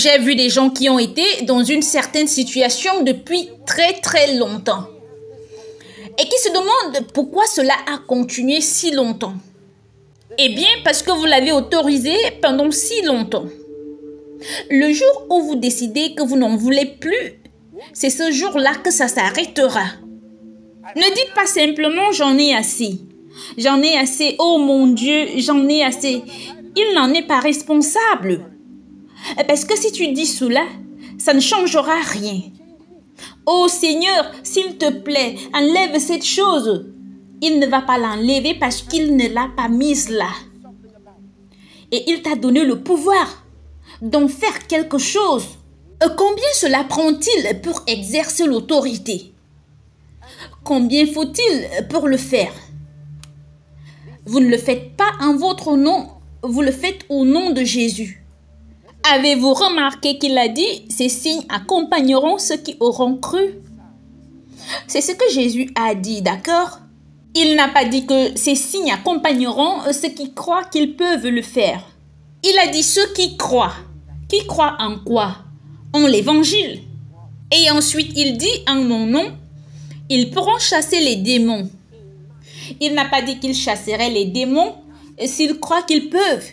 J'ai vu des gens qui ont été dans une certaine situation depuis très longtemps et qui se demandent pourquoi cela a continué si longtemps. Eh bien, parce que vous l'avez autorisé pendant si longtemps. Le jour où vous décidez que vous n'en voulez plus, c'est ce jour-là que ça s'arrêtera. Ne dites pas simplement « j'en ai assez ». J'en ai assez, oh mon Dieu, j'en ai assez. Il n'en est pas responsable. Parce que si tu dis cela, ça ne changera rien. Oh Seigneur, s'il te plaît, enlève cette chose. Il ne va pas l'enlever parce qu'il ne l'a pas mise là. Et il t'a donné le pouvoir d'en faire quelque chose. Combien cela prend-il pour exercer l'autorité? Combien faut-il pour le faire? Vous ne le faites pas en votre nom, vous le faites au nom de Jésus. Avez-vous remarqué qu'il a dit « Ces signes accompagneront ceux qui auront cru » C'est ce que Jésus a dit, d'accord? Il n'a pas dit que ces signes accompagneront ceux qui croient qu'ils peuvent le faire. Il a dit ceux qui croient. Qui croient en quoi? En l'évangile. Et ensuite, il dit en mon nom, ils pourront chasser les démons. Il n'a pas dit qu'ils chasseraient les démons s'ils croient qu'ils peuvent.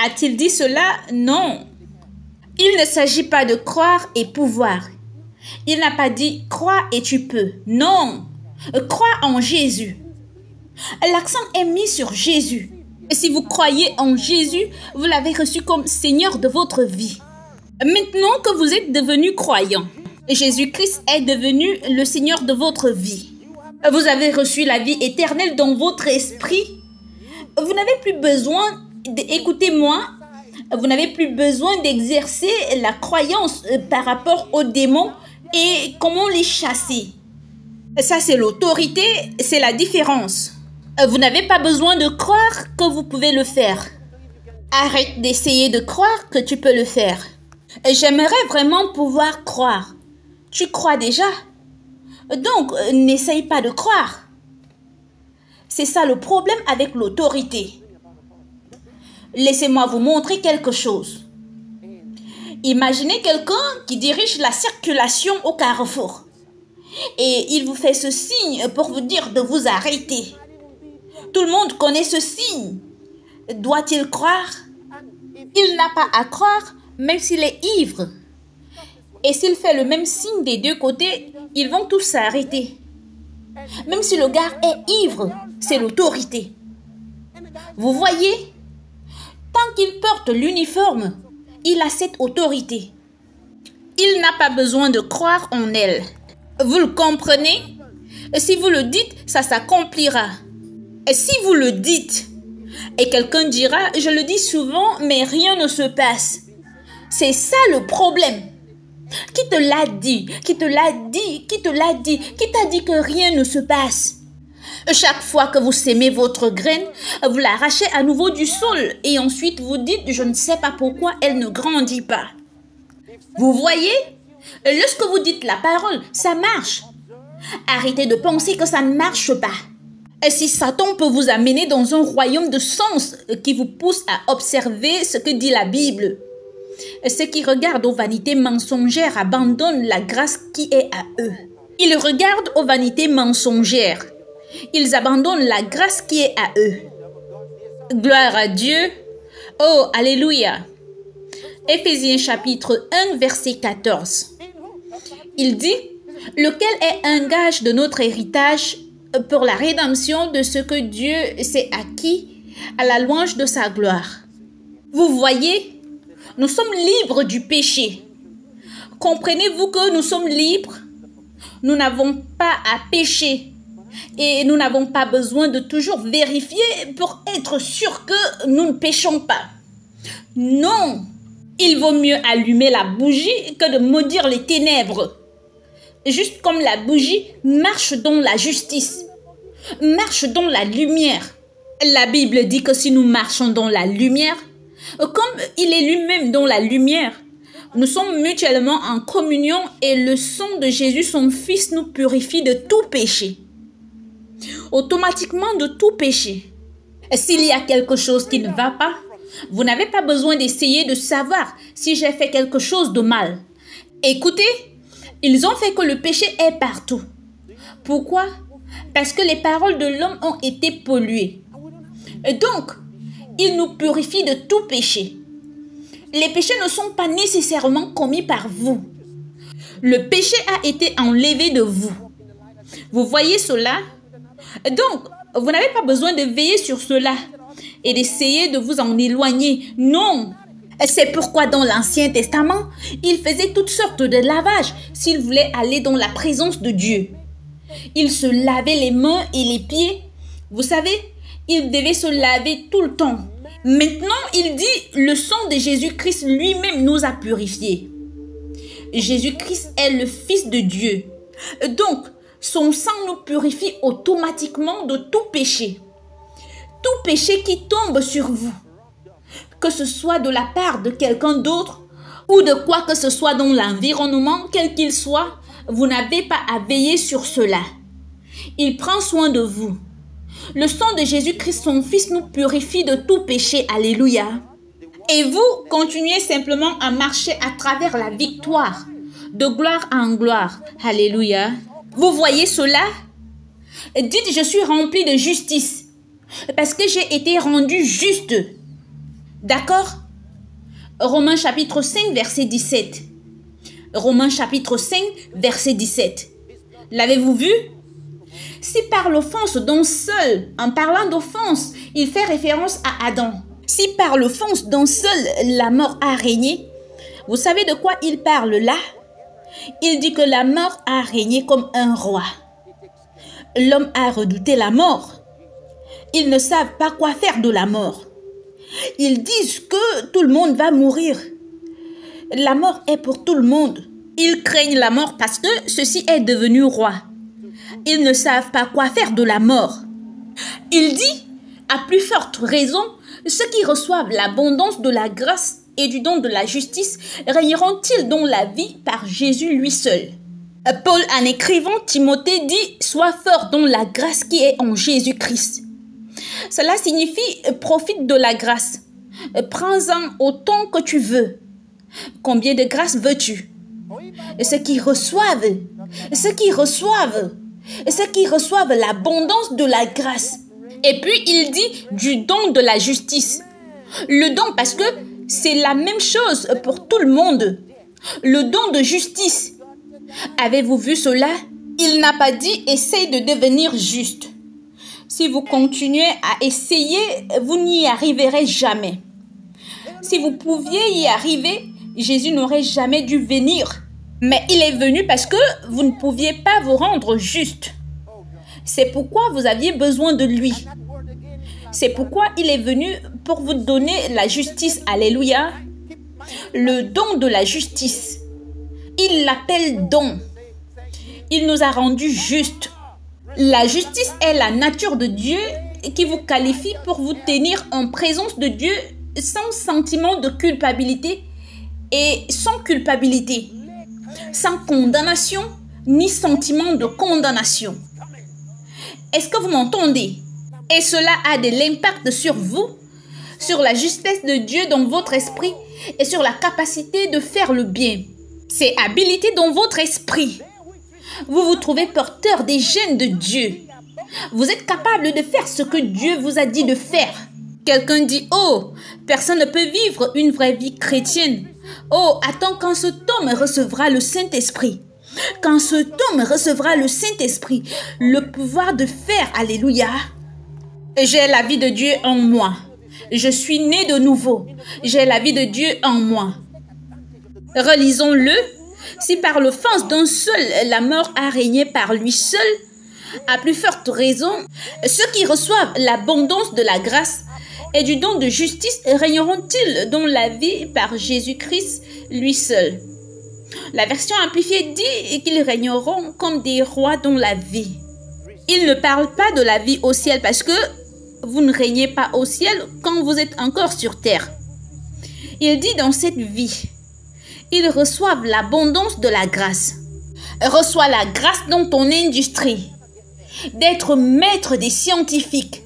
A-t-il dit cela? Non. Il ne s'agit pas de croire et pouvoir. Il n'a pas dit crois et tu peux. Non. Crois en Jésus. L'accent est mis sur Jésus. Et si vous croyez en Jésus, vous l'avez reçu comme Seigneur de votre vie. Maintenant que vous êtes devenu croyant, Jésus-Christ est devenu le Seigneur de votre vie. Vous avez reçu la vie éternelle dans votre esprit. Vous n'avez plus besoin, écoutez-moi, vous n'avez plus besoin d'exercer la croyance par rapport aux démons et comment les chasser. Ça, c'est l'autorité, c'est la différence. Vous n'avez pas besoin de croire que vous pouvez le faire. Arrête d'essayer de croire que tu peux le faire. J'aimerais vraiment pouvoir croire. Tu crois déjà? Donc, n'essaye pas de croire. C'est ça le problème avec l'autorité. Laissez-moi vous montrer quelque chose. Imaginez quelqu'un qui dirige la circulation au carrefour. Et il vous fait ce signe pour vous dire de vous arrêter. Tout le monde connaît ce signe. Doit-il croire? Il n'a pas à croire, même s'il est ivre. Et s'il fait le même signe des deux côtés, ils vont tous s'arrêter. Même si le gars est ivre, c'est l'autorité. Vous voyez? Tant qu'il porte l'uniforme, il a cette autorité. Il n'a pas besoin de croire en elle. Vous le comprenez? Si vous le dites, ça s'accomplira. Et si vous le dites, et quelqu'un dira, je le dis souvent, mais rien ne se passe. C'est ça le problème. Qui te l'a dit? Qui te l'a dit? Qui te l'a dit? Qui t'a dit que rien ne se passe? Chaque fois que vous sémez votre graine, vous l'arrachez à nouveau du sol et ensuite vous dites, je ne sais pas pourquoi elle ne grandit pas. Vous voyez? Lorsque vous dites la parole, ça marche. Arrêtez de penser que ça ne marche pas. Et si Satan peut vous amener dans un royaume de sens qui vous pousse à observer ce que dit la Bible, ceux qui regardent aux vanités mensongères abandonnent la grâce qui est à eux. Ils regardent aux vanités mensongères. Ils abandonnent la grâce qui est à eux. Gloire à Dieu. Oh, alléluia. Éphésiens chapitre 1, verset 14. Il dit, lequel est un gage de notre héritage pour la rédemption de ce que Dieu s'est acquis à la louange de sa gloire. Vous voyez, nous sommes libres du péché. Comprenez-vous que nous sommes libres? Nous n'avons pas à pécher et nous n'avons pas besoin de toujours vérifier pour être sûr que nous ne péchons pas. Non, il vaut mieux allumer la bougie que de maudire les ténèbres. Juste comme la bougie marche dans la justice, marche dans la lumière. La Bible dit que si nous marchons dans la lumière, comme il est lui-même dans la lumière, nous sommes mutuellement en communion et le sang de Jésus, son Fils, nous purifie de tout péché. Automatiquement de tout péché. S'il y a quelque chose qui ne va pas, Vous n'avez pas besoin d'essayer de savoir si j'ai fait quelque chose de mal. Écoutez, ils ont fait que le péché est partout. Pourquoi? Parce que les paroles de l'homme ont été polluées. Et donc, il nous purifie de tout péché. Les péchés ne sont pas nécessairement commis par vous. Le péché a été enlevé de vous. Vous voyez cela? Donc, vous n'avez pas besoin de veiller sur cela et d'essayer de vous en éloigner. Non! C'est pourquoi dans l'Ancien Testament, il faisait toutes sortes de lavages s'il voulait aller dans la présence de Dieu. Il se lavait les mains et les pieds. Vous savez, il devait se laver tout le temps. Maintenant, il dit, le sang de Jésus-Christ lui-même nous a purifiés. Jésus-Christ est le Fils de Dieu. Donc, son sang nous purifie automatiquement de tout péché. Tout péché qui tombe sur vous, que ce soit de la part de quelqu'un d'autre ou de quoi que ce soit dans l'environnement, quel qu'il soit, vous n'avez pas à veiller sur cela. Il prend soin de vous. Le sang de Jésus-Christ, son Fils, nous purifie de tout péché. Alléluia. Et vous continuez simplement à marcher à travers la victoire, de gloire en gloire. Alléluia. Vous voyez cela? Dites, je suis rempli de justice, parce que j'ai été rendu juste. D'accord? Romains chapitre 5, verset 17. Romains chapitre 5, verset 17. L'avez-vous vu? Si par l'offense d'un seul, en parlant d'offense, il fait référence à Adam. Si par l'offense d'un seul, la mort a régné, vous savez de quoi il parle là? Il dit que la mort a régné comme un roi. L'homme a redouté la mort. Ils ne savent pas quoi faire de la mort. Ils disent que tout le monde va mourir. La mort est pour tout le monde. Ils craignent la mort parce que ceci est devenu roi. Ils ne savent pas quoi faire de la mort. Il dit, à plus forte raison, ceux qui reçoivent l'abondance de la grâce et du don de la justice régneront-ils dans la vie par Jésus lui seul. Paul, en écrivant, Timothée dit, sois fort dans la grâce qui est en Jésus-Christ. Cela signifie, profite de la grâce. Prends-en autant que tu veux. Combien de grâce veux-tu? Ceux qui reçoivent l'abondance de la grâce. Et puis il dit du don de la justice. Le don parce que c'est la même chose pour tout le monde. Le don de justice. Avez-vous vu cela? Il n'a pas dit essaye de devenir juste. Si vous continuez à essayer, vous n'y arriverez jamais. Si vous pouviez y arriver, Jésus n'aurait jamais dû venir. Mais il est venu parce que vous ne pouviez pas vous rendre juste. C'est pourquoi vous aviez besoin de lui. C'est pourquoi il est venu pour vous donner la justice. Alléluia. Le don de la justice. Il l'appelle don. Il nous a rendus justes. La justice est la nature de Dieu qui vous qualifie pour vous tenir en présence de Dieu sans sentiment de culpabilité et sans culpabilité, sans condamnation ni sentiment de condamnation. Est-ce que vous m'entendez? Et cela a de l'impact sur vous, sur la justesse de Dieu dans votre esprit et sur la capacité de faire le bien. C'est habilité dans votre esprit. Vous vous trouvez porteur des gènes de Dieu. Vous êtes capable de faire ce que Dieu vous a dit de faire. Quelqu'un dit, oh, personne ne peut vivre une vraie vie chrétienne. Oh, attends quand cet homme recevra le Saint-Esprit. Quand cet homme recevra le Saint-Esprit, le pouvoir de faire, alléluia. J'ai la vie de Dieu en moi. Je suis né de nouveau. J'ai la vie de Dieu en moi. Relisons-le. Si par l'offense d'un seul, la mort a régné par lui seul, à plus forte raison, ceux qui reçoivent l'abondance de la grâce et du don de justice régneront-ils dans la vie par Jésus-Christ lui seul. La version amplifiée dit qu'ils régneront comme des rois dans la vie. Il ne parle pas de la vie au ciel parce que vous ne régnez pas au ciel quand vous êtes encore sur terre. Il dit dans cette vie, ils reçoivent l'abondance de la grâce. Reçois la grâce dans ton industrie, d'être maître des scientifiques,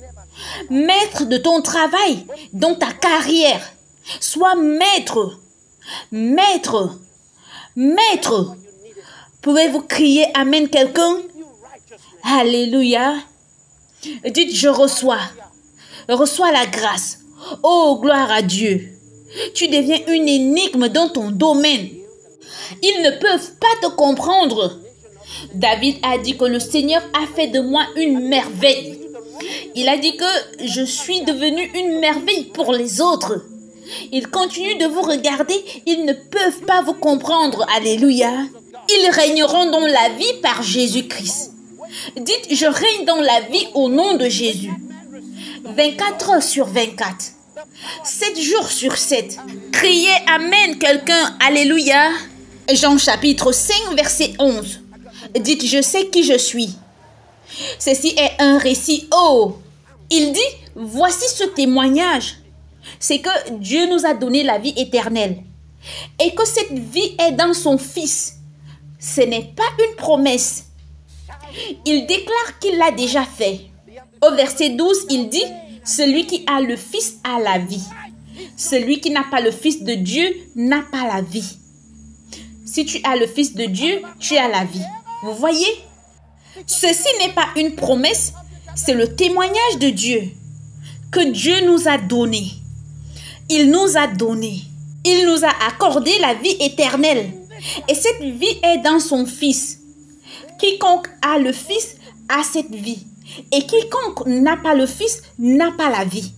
maître de ton travail, dans ta carrière. Sois maître, maître, maître. Pouvez-vous crier Amen quelqu'un? Alléluia. Dites, je reçois. Reçois la grâce. Oh, gloire à Dieu. Tu deviens une énigme dans ton domaine. Ils ne peuvent pas te comprendre. David a dit que le Seigneur a fait de moi une merveille. Il a dit que je suis devenu une merveille pour les autres. Ils continuent de vous regarder, ils ne peuvent pas vous comprendre. Alléluia. Ils régneront dans la vie par Jésus-Christ. Dites, je règne dans la vie au nom de Jésus. 24 heures sur 24. 7 jours sur 7. Criez Amen quelqu'un. Alléluia. Jean chapitre 5 verset 11. Dites, je sais qui je suis. Ceci est un récit. Oh, il dit, voici ce témoignage. C'est que Dieu nous a donné la vie éternelle. Et que cette vie est dans son Fils. Ce n'est pas une promesse. Il déclare qu'il l'a déjà fait. Au verset 12, il dit, celui qui a le Fils a la vie. Celui qui n'a pas le Fils de Dieu n'a pas la vie. Si tu as le Fils de Dieu, tu as la vie. Vous voyez? Ceci n'est pas une promesse, c'est le témoignage de Dieu que Dieu nous a donné. Il nous a donné. Il nous a accordé la vie éternelle. Et cette vie est dans son Fils. Quiconque a le Fils a cette vie. Et quiconque n'a pas le Fils n'a pas la vie.